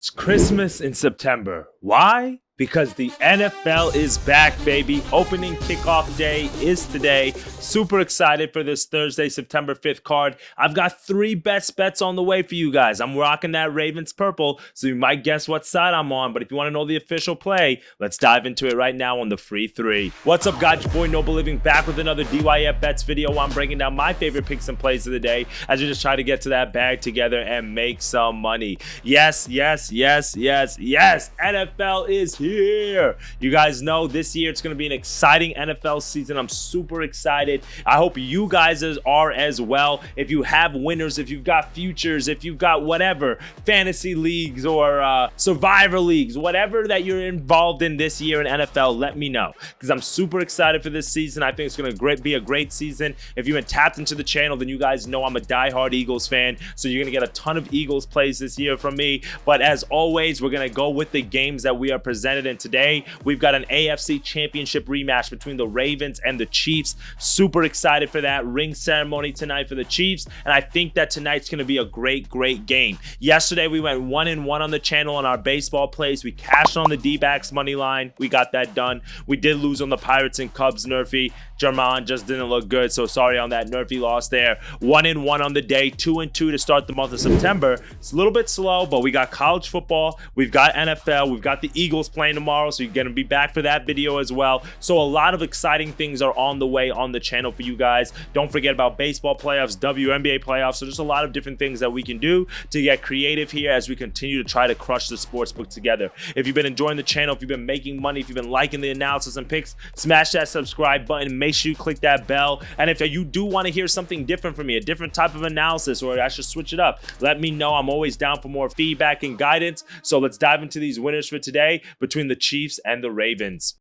It's Christmas in September. Why? Because the NFL is back, baby. Opening kickoff day is today. Super excited for this Thursday, September 5th card. I've got 3 best bets on the way for you guys. I'm rocking that Ravens purple, so you might guess what side I'm on. But if you want to know the official play, let's dive into it right now on the free 3. What's up, guys? Your boy Noble Living back with another DYF Bets video. I'm breaking down my favorite picks and plays of the day as we just try to get to that bag together and make some money. Yes. NFL is here. You guys know this year it's going to be an exciting NFL season. I'm super excited. I hope you guys are as well. If you have winners, if you've got futures, if you've got whatever, fantasy leagues or survivor leagues, whatever that you're involved in this year in NFL, let me know because I'm super excited for this season. I think it's going to be a great season. If you've been tapped into the channel, then you guys know I'm a diehard Eagles fan, so you're going to get a ton of Eagles plays this year from me. But as always, we're going to go with the games that we are presented in today. We've got an AFC Championship rematch between the Ravens and the Chiefs. Super excited for that ring ceremony tonight for the Chiefs, and I think that tonight's going to be a great game. Yesterday, we went 1-1 on the channel on our baseball plays. We cashed on the D-backs money line. We got that done. We did lose on the Pirates and Cubs nerfy. Jerman just didn't look good, so sorry on that nerfy loss there. 1-1 on the day, 2-2 to start the month of September. It's a little bit slow, but we got college football, we've got NFL, we've got the Eagles playing tomorrow, so you're going to be back for that video as well. So a lot of exciting things are on the way on the channel for you guys. Don't forget about baseball playoffs, WNBA playoffs. So there's a lot of different things that we can do to get creative here as we continue to try to crush the sports book together. If you've been enjoying the channel, if you've been making money, if you've been liking the analysis and picks, smash that subscribe button. Make sure you click that bell. And if you do want to hear something different from me, a different type of analysis, or I should switch it up, let me know. I'm always down for more feedback and guidance. So let's dive into these winners for today between the Chiefs and the Ravens.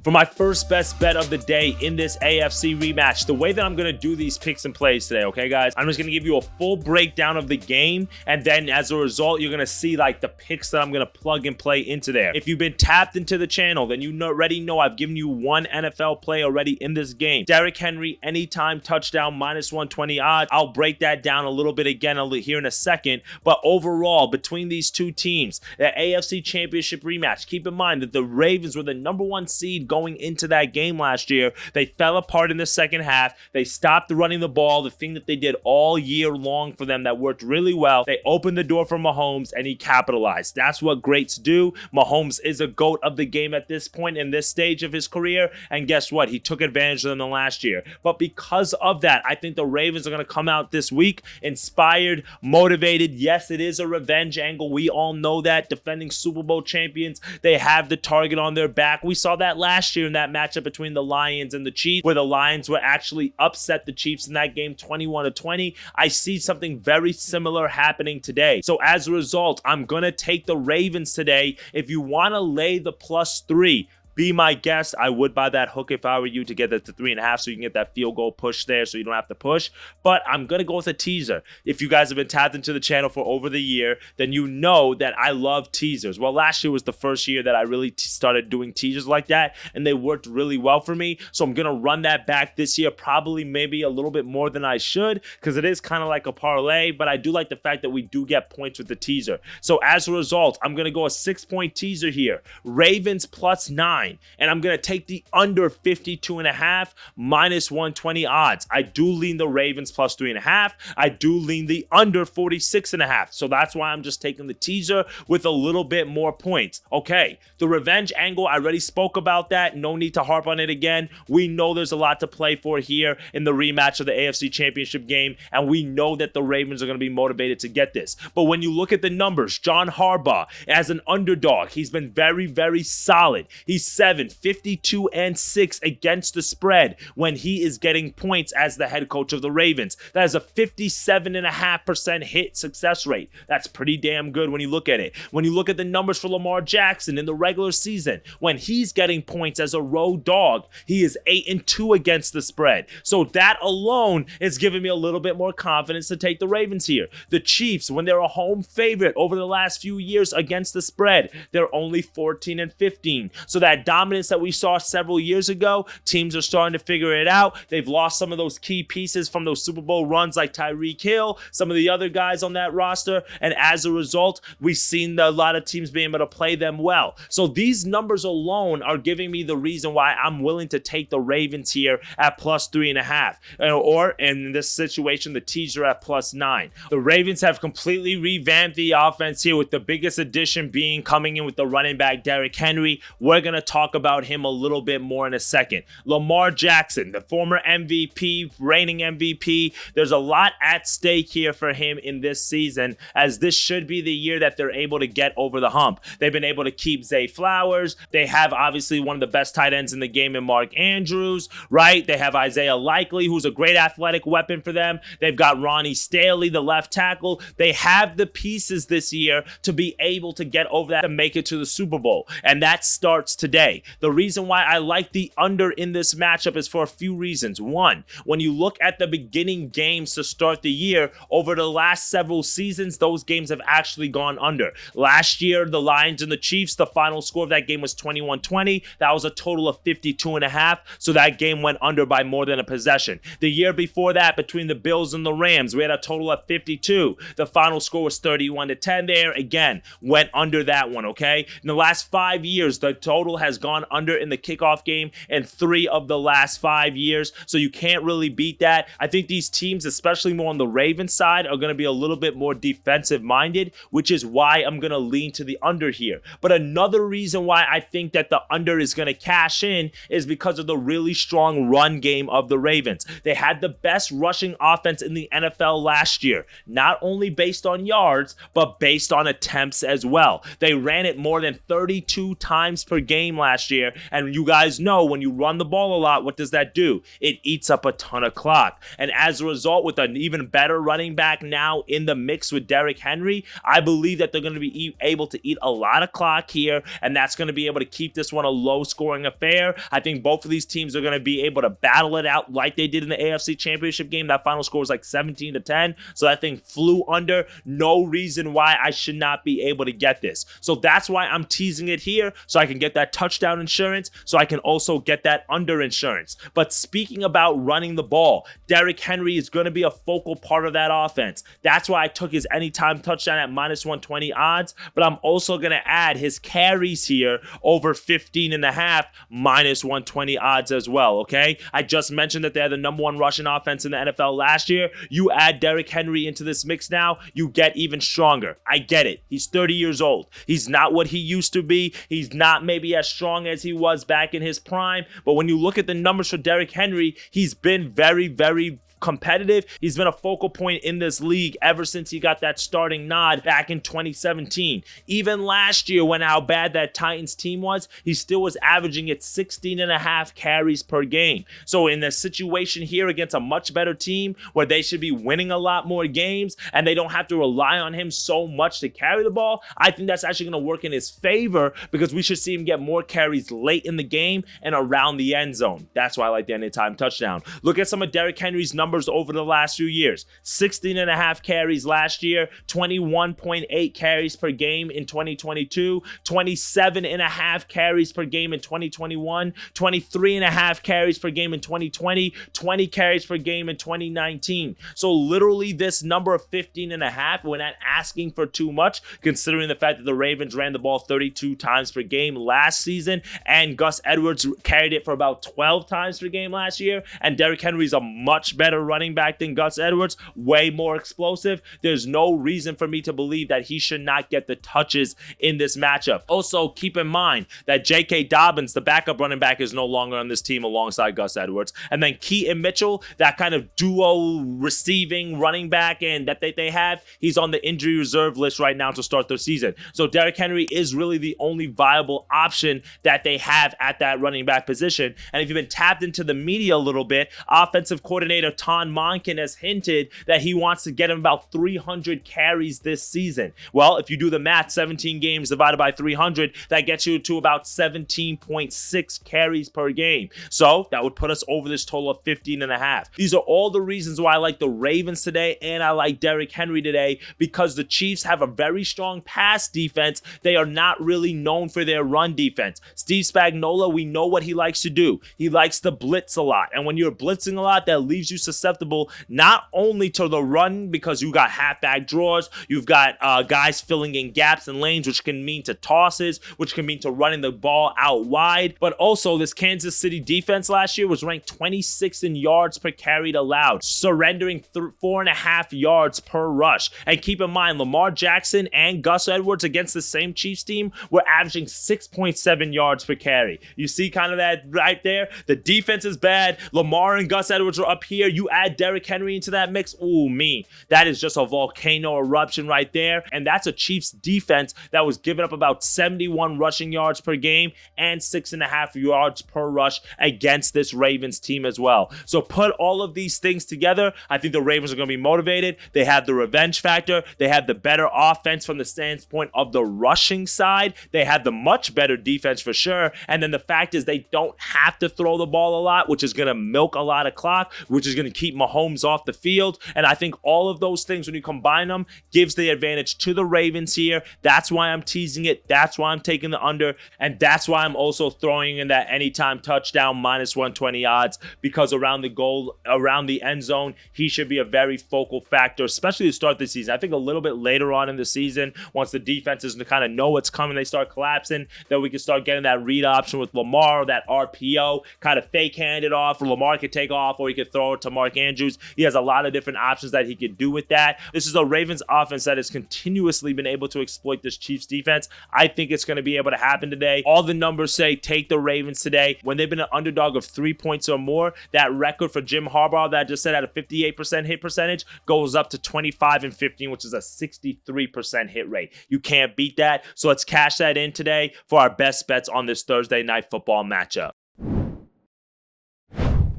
For my first best bet of the day in this AFC rematch, the way that I'm going to do these picks and plays today, okay, guys? I'm just going to give you a full breakdown of the game, and then as a result, you're going to see like the picks that I'm going to plug and play into there. If you've been tapped into the channel, then you already know I've given you one NFL play already in this game. Derrick Henry, anytime touchdown, -120 odds. I'll break that down a little bit again here in a second, but overall, between these two teams, the AFC Championship rematch, keep in mind that the Ravens were the #1 seed going into that game last year. They fell apart in the second half. They stopped running the ball, the thing that they did all year long for them that worked really well. They opened the door for Mahomes, and he capitalized. That's what greats do. Mahomes is a GOAT of the game at this point in this stage of his career, and guess what? He took advantage of them last year. But because of that, I think the Ravens are going to come out this week inspired, motivated. Yes, it is a revenge angle. We all know that. Defending Super Bowl champions, they have the target on their back. We saw that last year in that matchup between the Lions and the Chiefs, where the Lions were actually upset the Chiefs in that game 21-20. I see something very similar happening today. So as a result, I'm going to take the Ravens today. If you want to lay the +3, be my guest. I would buy that hook if I were you to get that to 3.5 so you can get that field goal push there so you don't have to push. But I'm going to go with a teaser. If you guys have been tapped into the channel for over the year, then you know that I love teasers. Well, last year was the first year that I really started doing teasers like that, and they worked really well for me. So I'm going to run that back this year, probably maybe a little bit more than I should because it is kind of like a parlay, but I do like the fact that we do get points with the teaser. So as a result, I'm going to go a 6-point teaser here. Ravens +9. And I'm going to take the under 52.5 -120 odds. I do lean the Ravens +3.5. I do lean the under 46.5. So that's why I'm just taking the teaser with a little bit more points. Okay, the revenge angle, I already spoke about that. No need to harp on it again. We know there's a lot to play for here in the rematch of the AFC Championship game, and we know that the Ravens are going to be motivated to get this. But when you look at the numbers, John Harbaugh, as an underdog, he's been very solid. He's 52-6 against the spread when he is getting points as the head coach of the Ravens. That is a 57.5% hit success rate. That's pretty damn good when you look at it. When you look at the numbers for Lamar Jackson in the regular season, when he's getting points as a road dog, he is 8-2 against the spread. So that alone is giving me a little bit more confidence to take the Ravens here. The Chiefs, when they're a home favorite over the last few years against the spread, they're only 14-15. So that that dominance that we saw several years ago, teams are starting to figure it out. They've lost some of those key pieces from those Super Bowl runs like Tyreek Hill, some of the other guys on that roster, and as a result, we've seen a lot of teams being able to play them well. So these numbers alone are giving me the reason why I'm willing to take the Ravens here at plus 3.5. Or in this situation, the teaser at plus 9. The Ravens have completely revamped the offense here, with the biggest addition being coming in with the running back Derrick Henry. We're going to talk about him a little bit more in a second. Lamar Jackson, the former MVP, reigning MVP. There's a lot at stake here for him in this season, as this should be the year that they're able to get over the hump. They've been able to keep Zay Flowers. They have obviously one of the best tight ends in the game in Mark Andrews, right? They have Isaiah Likely, who's a great athletic weapon for them. They've got Ronnie Stanley, the left tackle. They have the pieces this year to be able to get over that and make it to the Super Bowl. And that starts today. The reason why I like the under in this matchup is for a few reasons. One, when you look at the beginning games to start the year, over the last several seasons, those games have actually gone under. Last year, the Lions and the Chiefs, the final score of that game was 21-20. That was a total of 52.5. So that game went under by more than a possession. The year before that, between the Bills and the Rams, we had a total of 52. The final score was 31-10 there. Again, went under that one, okay? In the last 5 years, the total has gone under in the kickoff game in 3 of the last 5 years. So you can't really beat that. I think these teams, especially more on the Ravens side, are going to be a little bit more defensive minded, which is why I'm going to lean to the under here. But another reason why I think that the under is going to cash in is because of the really strong run game of the Ravens. They had the best rushing offense in the NFL last year, not only based on yards, but based on attempts as well. They ran it more than 32 times per game last year. And you guys know when you run the ball a lot, what does that do? It eats up a ton of clock. And as a result, with an even better running back now in the mix with Derrick Henry, I believe that they're going to be able to eat a lot of clock here, and that's going to be able to keep this one a low-scoring affair. I think both of these teams are going to be able to battle it out like they did in the AFC Championship game. That final score was like 17-10, so that thing flew under. No reason why I should not be able to get this. So that's why I'm teasing it here, so I can get that touchdown insurance, so I can also get that under insurance. But speaking about running the ball, Derrick Henry is going to be a focal part of that offense. That's why I took his anytime touchdown at minus 120 odds, but I'm also going to add his carries here over 15.5 minus 120 odds as well, okay? I just mentioned that they're the number 1 rushing offense in the NFL last year. You add Derrick Henry into this mix now, you get even stronger. I get it. He's 30 years old. He's not what he used to be. He's not maybe as strong as he was back in his prime, but when you look at the numbers for Derrick Henry, he's been very, very competitive. He's been a focal point in this league ever since he got that starting nod back in 2017. Even last year, when how bad that Titans team was, he still was averaging at 16.5 carries per game. So in a situation here against a much better team where they should be winning a lot more games and they don't have to rely on him so much to carry the ball, I think that's actually going to work in his favor, because we should see him get more carries late in the game and around the end zone. That's why I like the anytime touchdown. Look at some of Derrick Henry's numbers over the last few years. 16.5 carries last year, 21.8 carries per game in 2022, 27.5 carries per game in 2021, 23.5 carries per game in 2020, 20 carries per game in 2019. So literally this number of 15.5, we're not asking for too much, considering the fact that the Ravens ran the ball 32 times per game last season, and Gus Edwards carried it for about 12 times per game last year, and Derrick Henry's a much better running back than Gus Edwards, way more explosive. There's no reason for me to believe that he should not get the touches in this matchup. Also, keep in mind that J.K. Dobbins, the backup running back, is no longer on this team alongside Gus Edwards. And then Keaton Mitchell, that kind of duo receiving running back and that they have, he's on the injury reserve list right now to start their season. So Derrick Henry is really the only viable option that they have at that running back position. And if you've been tapped into the media a little bit, offensive coordinator Ton Monken has hinted that he wants to get him about 300 carries this season. Well, if you do the math, 17 games divided by 300, that gets you to about 17.6 carries per game. So that would put us over this total of 15.5. These are all the reasons why I like the Ravens today, and I like Derrick Henry today, because the Chiefs have a very strong pass defense. They are not really known for their run defense. Steve Spagnuolo, we know what he likes to do. He likes to blitz a lot. And when you're blitzing a lot, that leaves you susceptible not only to the run, because you got halfback draws, you've got guys filling in gaps and lanes, which can mean to tosses, which can mean to running the ball out wide. But also, this Kansas City defense last year was ranked 26th in yards per carried allowed, surrendering 4.5 yards per rush. And keep in mind, Lamar Jackson and Gus Edwards against the same Chiefs team were averaging 6.7 yards per carry. You see kind of that right there? The defense is bad. Lamar and Gus Edwards are up here. You add Derrick Henry into that mix. Ooh, me. That is just a volcano eruption right there. And that's a Chiefs defense that was giving up about 71 rushing yards per game and 6.5 yards per rush against this Ravens team as well. So put all of these things together, I think the Ravens are going to be motivated. They have the revenge factor. They have the better offense from the standpoint of the rushing side. They have the much better defense for sure. And then the fact is they don't have to throw the ball a lot, which is going to milk a lot of clock, which is going to keep Mahomes off the field. And I think all of those things, when you combine them, gives the advantage to the Ravens here. That's why I'm teasing it. That's why I'm taking the under. And that's why I'm also throwing in that anytime touchdown minus 120 odds, because around the goal, around the end zone, he should be a very focal factor, especially to start the season. I think a little bit later on in the season, once the defenses kind of know what's coming, they start collapsing, then we can start getting that read option with Lamar, that RPO, kind of fake hand it off. Lamar could take off, or he could throw it to Mark Andrews. He has a lot of different options that he could do with that. This is a Ravens offense that has continuously been able to exploit this Chiefs defense. I think it's going to be able to happen today. All the numbers say take the Ravens today. When they've been an underdog of 3 points or more, that record for Jim Harbaugh that I just said at a 58% hit percentage goes up to 25-15, which is a 63% hit rate. You can't beat that. So let's cash that in today for our best bets on this Thursday night football matchup.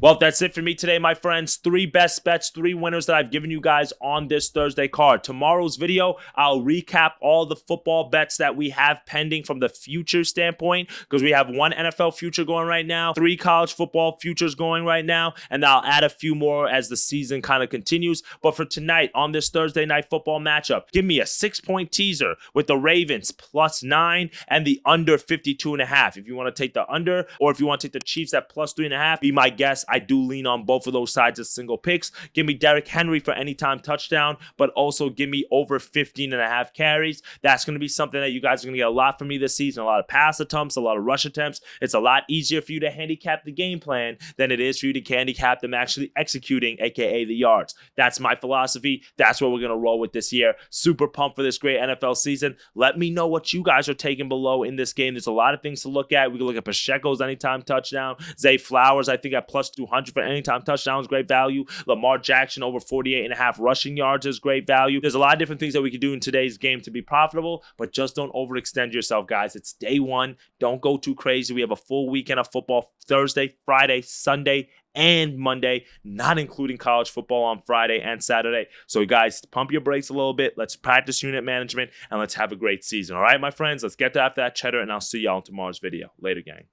Well, that's it for me today, my friends. 3 best bets, 3 winners that I've given you guys on this Thursday card. Tomorrow's video, I'll recap all the football bets that we have pending from the future standpoint, because we have 1 NFL future going right now, 3 college football futures going right now, and I'll add a few more as the season kind of continues. But for tonight, on this Thursday night football matchup, give me a 6-point teaser with the Ravens +9 and the under 52.5. If you want to take the under, or if you want to take the Chiefs at +3.5, be my guest. I do lean on both of those sides as single picks. Give me Derrick Henry for anytime touchdown, but also give me over 15.5 carries. That's going to be something that you guys are going to get a lot from me this season. A lot of pass attempts, a lot of rush attempts. It's a lot easier for you to handicap the game plan than it is for you to handicap them actually executing, aka the yards. That's my philosophy. That's what we're going to roll with this year. Super pumped for this great NFL season. Let me know what you guys are taking below in this game. There's a lot of things to look at. We can look at Pacheco's anytime touchdown. Zay Flowers, I think, at +200 for anytime touchdown is great value. Lamar Jackson over 48.5 rushing yards is great value. There's a lot of different things that we can do in today's game to be profitable, but just don't overextend yourself, guys. It's day 1. Don't go too crazy. We have a full weekend of football Thursday, Friday, Sunday, and Monday, not including college football on Friday and Saturday. So guys, pump your brakes a little bit. Let's practice unit management, and let's have a great season. All right, my friends, let's get to after that cheddar, and I'll see y'all in tomorrow's video. Later, gang.